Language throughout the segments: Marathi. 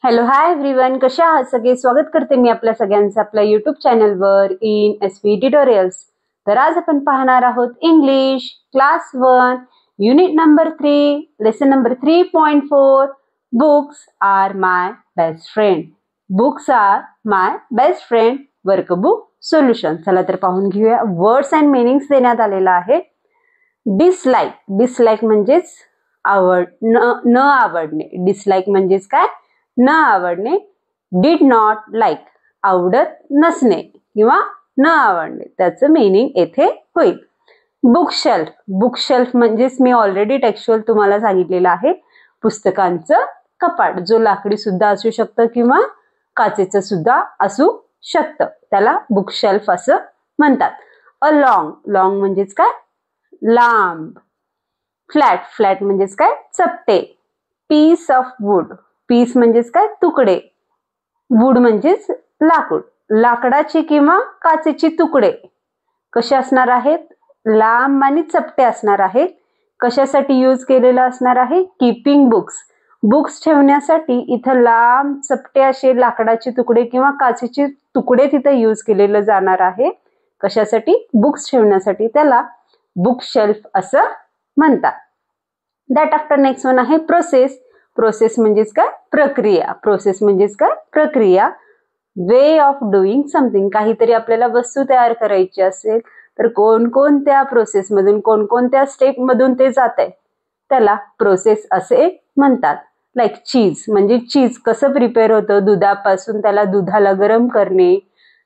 हॅलो हाय एव्हरीवन, कशा आहात सगळे? स्वागत करते मी आपल्या सगळ्यांचं आपल्या युट्यूब चॅनलवर इन SV ट्युटोरियल्स. तर आज आपण पाहणार आहोत English class 1 unit number 3 lesson number 3.4 books are my best friend. Books are my best friend workbook solution. चला तर पाहून घेऊया. वर्ड्स अँड मीनिंग्स देण्यात आलेला आहे. डिसलाइक, डिसलाइक म्हणजेच न आवडणे. डिसलाइक म्हणजेच काय? न आवडणे. डिड नॉट लाईक, आवडत नसणे किंवा न आवडणे, त्याचं मीनिंग येथे होईल. बुकशेल्फ, बुकशेल्फ म्हणजेच मी ऑलरेडी टेक्स्च्युअल तुम्हाला सांगितलेलं आहे, पुस्तकांचं कपाट, जो लाकडी सुद्धा असू शकतं किंवा काचेचं सुद्धा असू शकतं, त्याला बुकशेल्फ असं म्हणतात. अ लॉंग, लॉंग म्हणजेच काय? लांब. फ्लॅट, फ्लॅट म्हणजेच काय? चपटे. पीस ऑफ वूड, पीस म्हणजेच काय? तुकडे. वूड म्हणजेच लाकूड. लाकडाचे किंवा काचेचे तुकडे कसे असणार आहेत? लांब आणि चपटे असणार आहेत. कशासाठी यूज केलेलं असणार आहे? कीपिंग बुक्स, बुक्स ठेवण्यासाठी इथं लांब चपटे असे लाकडाचे तुकडे किंवा काचेचे तुकडे तिथं यूज केलेलं जाणार आहे. कशासाठी? बुक्स ठेवण्यासाठी. त्याला बुकशेल्फ असं म्हणतात. दॅट आफ्टर नेक्स्ट वन आहे प्रोसेस. प्रोसेस म्हणजेच काय? प्रक्रिया. प्रोसेस म्हणजेच काय? प्रक्रिया. वे ऑफ डुईंग समथिंग, काहीतरी आपल्याला वस्तू तयार करायची असेल तर कोणकोणत्या प्रोसेसमधून, कोणकोणत्या स्टेपमधून ते जात आहे, त्याला प्रोसेस असे म्हणतात. लाईक चीज, म्हणजे चीज कसं प्रिपेअर होतं? दुधापासून त्याला दुधाला गरम करणे,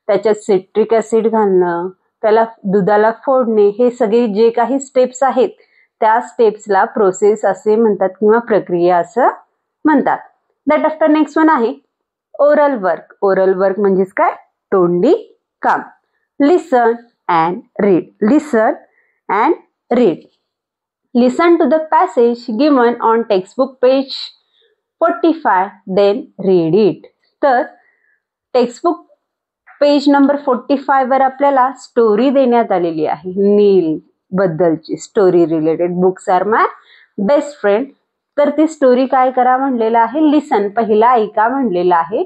त्याच्यात सिट्रिक ऍसिड घालणं, त्याला दुधाला फोडणे, हे सगळे जे काही स्टेप्स आहेत त्या स्टेप्सला प्रोसेस असे म्हणतात किंवा प्रक्रिया असं म्हणतात. दॅट आफ्टर नेक्स्ट वन आहे ओरल वर्क. ओरल वर्क म्हणजेच काय? तोंडी काम. Listen and read, listen and read. Listen to the passage given on textbook page 45 then read it. तर टेक्स्टबुक पेज नंबर 45 वर आपल्याला स्टोरी देण्यात आलेली आहे, नील बद्दलची story related. Books are my best friend. तर ती स्टोरी काय करा म्हणलेलं आहे? लिसन, पहिला ऐका म्हणलेलं आहे.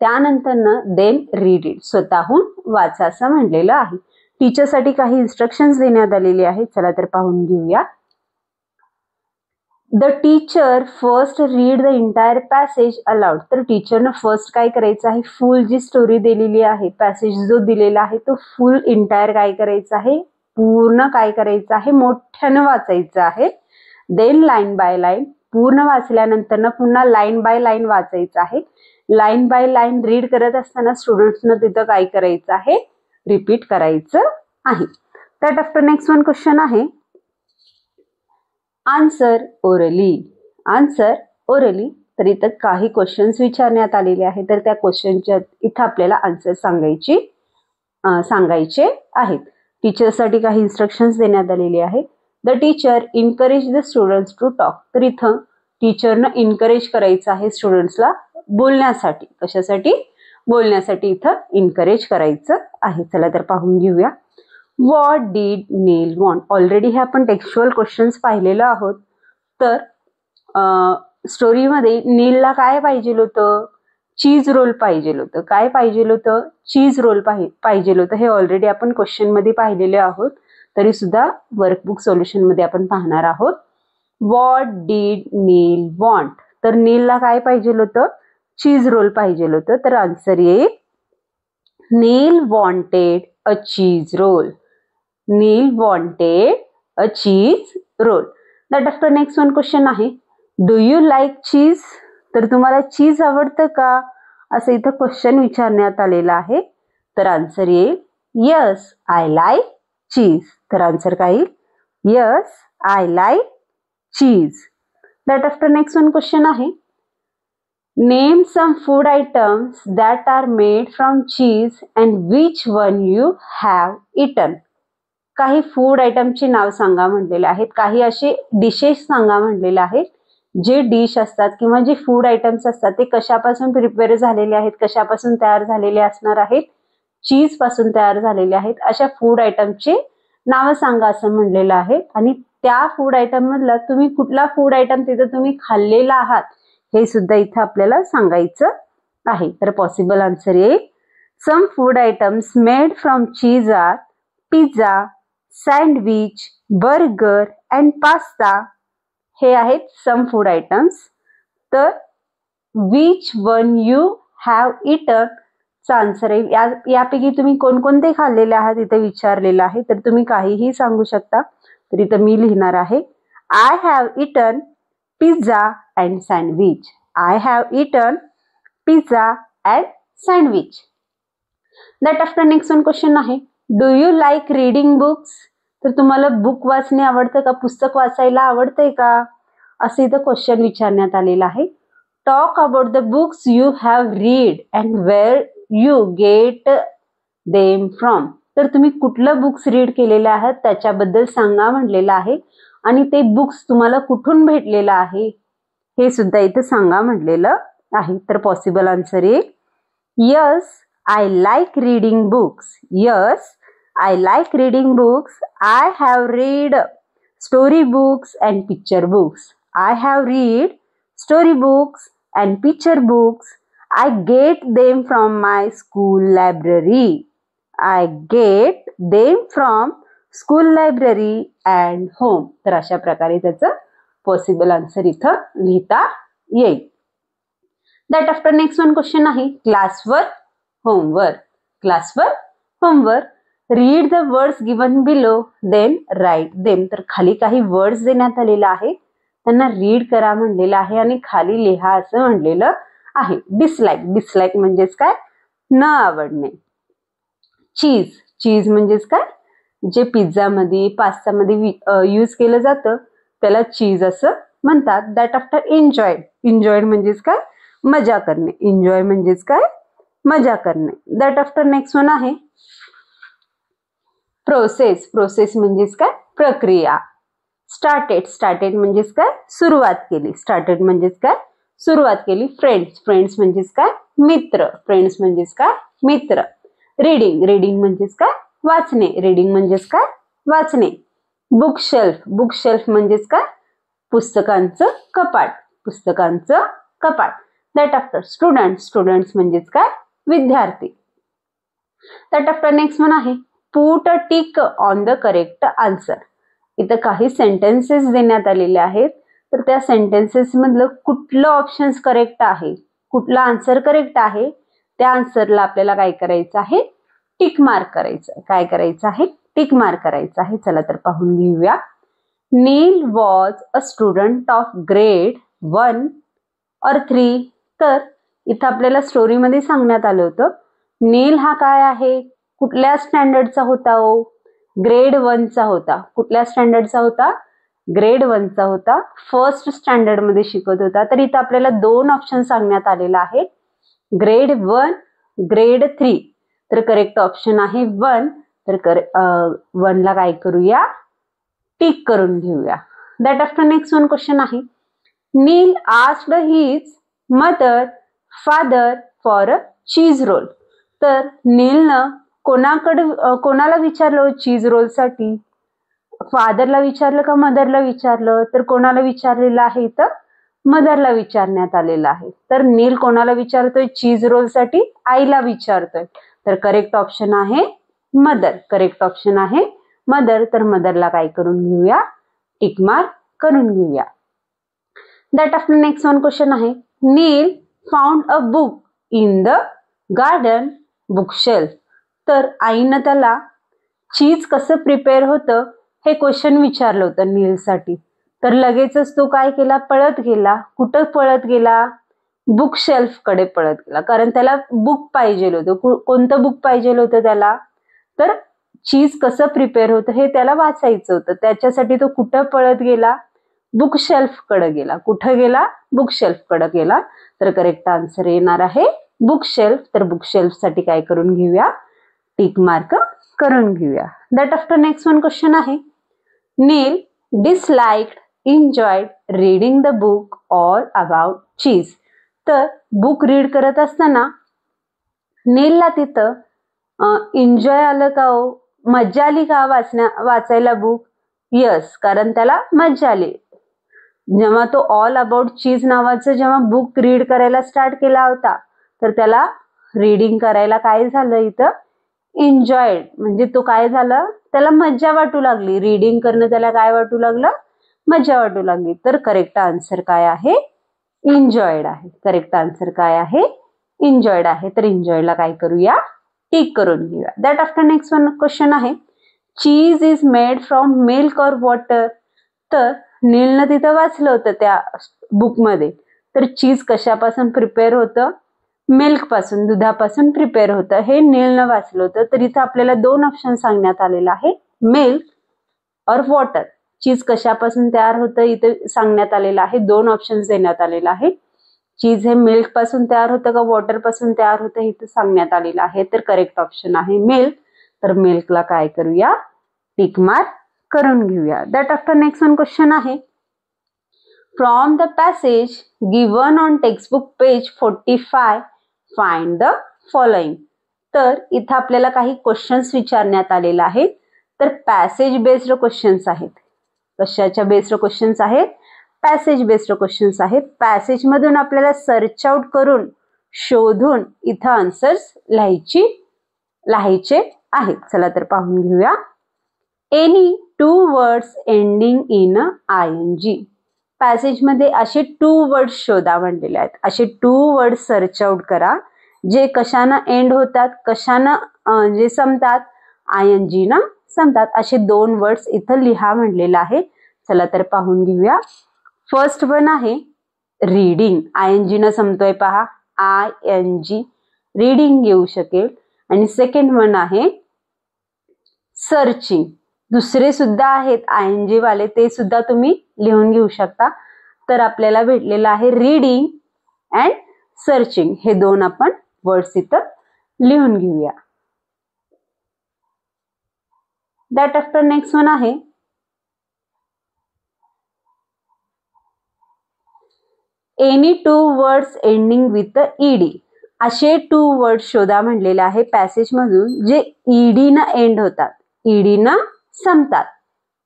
त्यानंतर देन रीड इट, स्वतःहून वाचा असं म्हणलेलं आहे. टीचरसाठी काही इन्स्ट्रक्शन्स देण्यात आलेले आहेत. चला तर पाहून घेऊया. The teacher first read the entire passage allowed. तर टीचरनं फर्स्ट काय करायचं आहे? फुल जी स्टोरी दिलेली आहे, पॅसेज जो दिलेला आहे तो फुल इंटायर काय करायचं आहे? पूर्ण काय करायचं आहे? मोठ्यानं वाचायचं आहे. देन लाईन बाय लाईन, पूर्ण वाचल्यानंतर पुन्हा लाईन बाय लाईन वाचायचं आहे. लाईन बाय लाईन रीड करत असताना स्टुडंट्सनं तिथं काय करायचं आहे? रिपीट करायचं आहे. That after next one question आहे आन्सर ओरली. Answer orally. तर इथं काही क्वेश्चन्स विचारण्यात आलेले आहेत, तर त्या क्वेश्चनच्या इथं आपल्याला आन्सर सांगायचे आहेत. टीचरसाठी काही इन्स्ट्रक्शन्स देण्यात आलेले आहेत. The teacher encourage the students to talk. तर इथं टीचरनं इनकरेज करायचं आहे स्टुडंट्सला बोलण्यासाठी. कशासाठी? बोलण्यासाठी इथं इनकरेज करायचं आहे. चला तर पाहून घेऊया. What did Neil want. Already हे आपण टेक्स्च्युअल क्वेश्चन्स पाहिलेलं आहोत. तर स्टोरीमध्ये नीलला काय पाहिजे होतं? चीज रोल पाहिजे होतं. काय पाहिजे होतं? चीज रोल पाहिजे होतं. हे ऑलरेडी आपण क्वेश्चन मध्ये पाहिलेले आहोत, तरी सुद्धा वर्कबुक सोल्युशन मध्ये आपण पाहणार आहोत. What did Neil want. तर नीलला काय पाहिजे होतं? चीज रोल पाहिजे होतं. तर आन्सर येईल Neel wanted a cheese roll. Neel wanted a cheese roll. That after next one question आहे डू यू लाईक चीज. तर तुम्हाला चीज आवडतं का? असं इथं क्वेश्चन विचारण्यात आलेला आहे. तर आन्सर येईल यस आय लाईक चीज. तर आन्सर काय येईल? Yes I like cheese. That after next one question आहे name some food items that are made from cheese and which one you have eaten. काही फूड आयटमची नाव सांगा म्हणलेले आहेत. काही असे डिशेस सांगा म्हणलेले आहेत. जे डिश असतात किंवा जे फूड आयटम्स असतात ते कशापासून प्रिपेअर झालेले आहेत, कशापासून तयार झालेले असणार आहेत? चीज पासून तयार झालेले आहेत. अशा फूड आयटमचे नाव सांगा असं म्हणलेलं आहे. आणि त्या फूड आयटम मधला तुम्ही कुठला फूड आयटम तिथं तुम्ही खाल्लेला आहात हे सुद्धा इथं आपल्याला सांगायचं आहे. तर पॉसिबल आन्सर येईल some food items made from cheese are pizza, sandwich, burger and pasta. हे आहेत सम फूड आयटम्स. तर which one you have eaten चा आन्सर आहे. यापैकी तुम्ही कोणकोणते खाल्लेले आहात इथे विचारलेलं आहे. तर तुम्ही काहीही सांगू शकता. तर इथं मी लिहिणार आहे I have eaten pizza and sandwich. I have eaten pizza and sandwich. That after next one question आहे do you like reading books. तर तुम्हाला बुक वाचणे आवडतं का, पुस्तक वाचायला आवडतंय का, असं इथं क्वेश्चन विचारण्यात आलेलं आहे. Talk about the books you have read and where you get them from. तर तुम्ही कुठलं बुक्स रीड केलेलं आहात त्याच्याबद्दल सांगा म्हणलेलं आहे आणि ते बुक्स तुम्हाला कुठून भेटलेलं आहे हे सुद्धा इथं सांगा म्हणलेलं आहे. तर पॉसिबल आन्सर येईल yes I like reading books. Yes I like reading books. I have read story books and picture books. I have read story books and picture books. I get them from my school library. I get them from school library and home. तर अशा प्रकारे त्याचं पॉसिबल आन्सर इथं लिहिता येईल. That after next one question आहे क्लासवर होमवर्क. क्लासवर homework. Read the words given below then write them. तर खाली काही वर्ड्स देण्यात आलेला आहे, त्यांना रीड करा म्हणलेलं आहे आणि खाली लिहा असं म्हणलेलं आहे. डिसलाईक. डिसलाईक म्हणजेच काय, न आवडणे. चीज. चीज म्हणजेच काय, जे पिझ्झा मध्ये पास्ता मध्ये यूज केलं जातं त्याला चीज असं म्हणतात. That after enjoyed. एन्जॉयड म्हणजेच काय, मजा करणे. एन्जॉय म्हणजेच काय, मजा करणे. दॅट आफ्टर नेक्स्ट वन आहे प्रोसेस. प्रोसेस म्हणजेच काय, प्रक्रिया. स्टार्टेड. स्टार्टेड म्हणजेच काय, सुरुवात केली. स्टार्टेड म्हणजेच काय, सुरुवात केली. फ्रेंड्स. फ्रेंड्स म्हणजेच काय, मित्र. फ्रेंड्स म्हणजेच काय, मित्र. रीडिंग. रीडिंग म्हणजेच काय, वाचणे. रीडिंग म्हणजेच काय, वाचणे. बुकशेल्फ. बुकशेल्फ म्हणजेच काय, पुस्तकांचं कपाट. पुस्तकांचं कपाट. That after student. स्टुडंट्स म्हणजेच काय, विद्यार्थी. दॅट आफ्टर नेक्स्ट वन आहे put a tick on the correct answer. इथं काही सेंटेन्सेस देण्यात आलेले आहेत. तर त्या सेंटेन्सेस मधलं कुठलं ऑप्शन्स करेक्ट आहे, कुठला आन्सर करेक्ट आहे, त्या आन्सरला आपल्याला काय करायचं आहे, टिक मार्क करायचं आहे. काय करायचं आहे, टिक मार्क करायचं आहे. चला तर पाहून घेऊया. Neel was a student of grade 1 or 3. तर इथं आपल्याला स्टोरीमध्ये सांगण्यात आलं होतं नील हा काय आहे, कुठल्या स्टँडर्डचा होता हो, ग्रेड 1चा होता. कुठल्या स्टँडर्डचा होता, ग्रेड 1चा होता. फर्स्ट स्टँडर्ड मध्ये शिकत होता. तर इथं आपल्याला दोन ऑप्शन सांगण्यात आलेला आहे, ग्रेड 1, ग्रेड 3. तर करेक्ट ऑप्शन आहे 1. तर 1 ला काय करूया, टिक करून घेऊया. That after next one question आहे Neel asked his mother father for a cheese roll. तर नीलनं कोणाला विचारलं चीज रोल साठी, फादरला विचारलं का मदरला विचारलं. तर कोणाला विचारलेलं आहे, इथं मदरला विचारण्यात आलेलं आहे. तर नील कोणाला विचारतोय, चीज रोल साठी आईला विचारतोय. तर करेक्ट ऑप्शन आहे मदर. करेक्ट ऑप्शन आहे मदर. तर मदरला काय करून घेऊया, टिक मार्क करून घेऊया. That after next one question आहे Neel found a book in the garden bookshelf. तर आईनं त्याला चीज कसं प्रिपेअर होतं हे क्वेश्चन विचारलं होतं नीलसाठी. तर लगेचच तो काय केला, पळत गेला. कुठं पळत गेला, बुक शेल्फ कडे पळत गेला. कारण त्याला बुक पाहिजे होतं. कोणतं बुक पाहिजे होतं त्याला, तर चीज कसं प्रिपेअर होतं हे त्याला वाचायचं होतं. त्याच्यासाठी तो कुठं पळत गेला, बुक शेल्फ कडे गेला. कुठं गेला, बुक शेल्फ कडे गेला. तर करेक्ट आन्सर येणार आहे बुक शेल्फ. तर बुक शेल्फ साठी काय करून घेऊया, टिक मार्क करून घेऊया. That after next one question आहे Neel disliked enjoyed reading the book all about cheese. तर बुक रीड करत असताना नीलला तिथं एन्जॉय आलं का हो, मज्जा आली का वाचायला बुक. यस, कारण त्याला मज्जा आली. जेव्हा तो ऑल अबाउट चीज नावाचं जेव्हा बुक रीड करायला स्टार्ट केला होता तर त्याला रीडिंग करायला काय झालं इथं एन्जॉयड, म्हणजे तो काय झालं त्याला मज्जा वाटू लागली. रीडिंग करणं त्याला काय वाटू लागलं, मज्जा वाटू लागली. तर करेक्ट आन्सर काय आहे, एन्जॉयड आहे. करेक्ट आन्सर काय आहे, एन्जॉयड आहे. तर एन्जॉयडला काय करूया, टिक करून घेऊया. That after next one question आहे, चीज इज मेड फ्रॉम मिल्क और वॉटर. तर नीलनं तिथं वाचलं होतं त्या बुकमध्ये, तर चीज कशापासून प्रिपेअर होतं, मिल्क पासून, दुधापासून प्रिपेअर होतं. हे नीलनं वाचलं होतं. तर इथं आपल्याला दोन ऑप्शन सांगण्यात आलेला आहे, मिल्क और वॉटर. चीज कशापासून तयार होतं इथे सांगण्यात आलेलं आहे. दोन ऑप्शन्स देण्यात आलेला आहे. चीज हे मिल्क पासून तयार होतं का वॉटर पासून तयार होतं इथं सांगण्यात आलेलं आहे. तर करेक्ट ऑप्शन आहे मिल्क. तर मिल्कला काय करूया, टिक मार्क करून घेऊया. That after next one question आहे, from the passage given on textbook page 45 find the following. तर इथं आपल्याला काही क्वेश्चन्स विचारण्यात आलेला आहे. तर पॅसेज बेस्ड क्वेश्चन्स आहेत. कशाच्या बेस्ड क्वेश्चन्स आहेत, पॅसेज बेस्ड क्वेश्चन्स आहेत. पॅसेज मधून आपल्याला सर्च आउट करून शोधून इथं आन्सर्स लिहायचे आहेत. चला तर पाहून घेऊया. Any two words ending in ING. Passage मध्ये असे टू वर्ड्स शोधा म्हणलेले आहेत. असे टू वर्ड्स सर्च आउट करा जे कशानं एंड होतात, कशानं जे संपतात, ING ना संपतात. असे दोन वर्ड्स इथं लिहा म्हणलेलं आहे. चला तर पाहून घेऊया. फर्स्ट वन आहे रीडिंग, ING न संपतोय पहा, ING रीडिंग येऊ शकेल. आणि सेकंड वन आहे सर्चिंग. दुसरे सुद्धा आहेत ING वाले, ते सुद्धा तुम्ही लिहून घेऊ शकता. तर आपल्याला भेटलेलं आहे रीडिंग अँड सर्चिंग. हे दोन आपण वर्ड्स इथं लिहून घेऊया. दॅट आफ्टर नेक्स्ट वन आहे any two words ending with ED. असे टू वर्ड शोधा म्हणलेले आहे पॅसेज मधून जे ED न एंड होतात, ED न संपतात.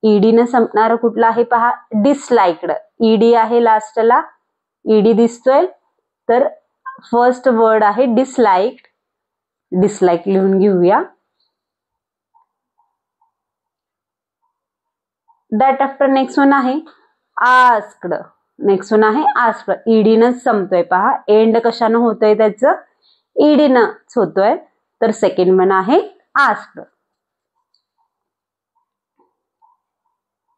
ED न संपणारं कुठलं आहे पहा, डिसलाइक्ड. ED आहे लास्टला, ED दिसतोय. तर फर्स्ट वर्ड आहे डिसलाइक्ड. डिसलाइक लिहून घेऊया. दॅट आफ्टर नेक्स्ट वन आहे आस्क्ड. नेक्स्ट वन आहे आस्क्ड. ED न संपतोय पहा, एंड कशानं होतोय त्याचं, ED नच होतोय. तर सेकंड वन आहे asked.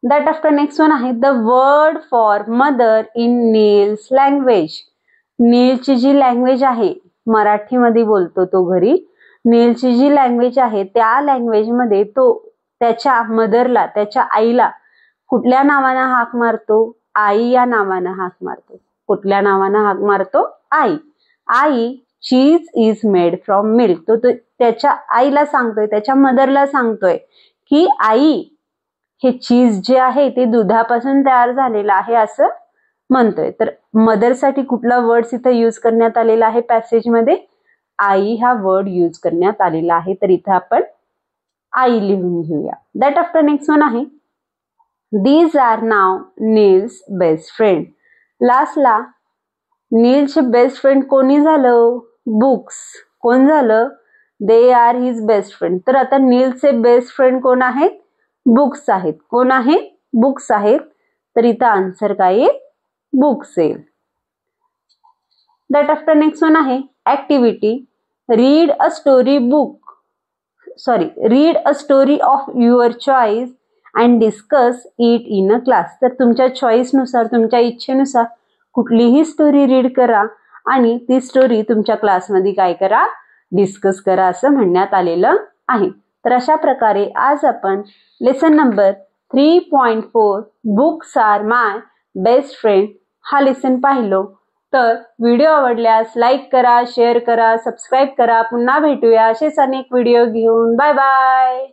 That after next one आहे the word for mother in Neel's language. नीलची जी लँग्वेज आहे, मराठीमध्ये बोलतो तो घरी. नीलची जी लँग्वेज आहे त्या लँग्वेज मध्ये तो त्याच्या मदरला, त्याच्या आईला कुठल्या नावानं हाक मारतो, आई या नावानं हाक मारतो. कुठल्या नावानं हाक मारतो, आई. आई चीज इज मेड फ्रॉम मिल्क. तो त्याच्या आईला सांगतोय, त्याच्या मदरला सांगतोय की आई हे चीज जे आहे ते दुधापासून तयार झालेलं आहे असं म्हणतोय. तर मदरसाठी कुठला वर्ड इथं यूज करण्यात आलेला आहे पॅसेज मध्ये, आई हा वर्ड यूज करण्यात आलेला आहे. तर इथं आपण आई लिहून घेऊया. दॅट आफ्टर नेक्स्ट वन आहे दीज आर नाव नील्स बेस्ट फ्रेंड. लास्टला नीलचे बेस्ट फ्रेंड कोणी झालं, बुक्स. कोण झालं, they are his best friend. तर आता नीलचे बेस्ट फ्रेंड कोण आहेत, बुक्स आहेत. कोण आहेत, बुक्स आहेत. तर इथं आन्सर काय आहे, बुक्स येईल. दॅट आफ्टर नेक्स्ट वन आहे activity. Read a story read a story of your choice and discuss it in a class. तर तुमच्या चॉईसनुसार, तुमच्या इच्छेनुसार कुठलीही स्टोरी रीड करा आणि ती स्टोरी तुमच्या क्लासमध्ये काय करा, डिस्कस करा असं म्हणण्यात आलेलं आहे. तर अशा प्रकारे आज आपण lesson number 3.4 books are my best friend हा लेसन पाहिलो. तर व्हिडिओ आवडल्यास लाईक करा, शेअर करा, सबस्क्राईब करा. पुन्हा भेटूया असेच अनेक व्हिडिओ घेऊन. Bye bye.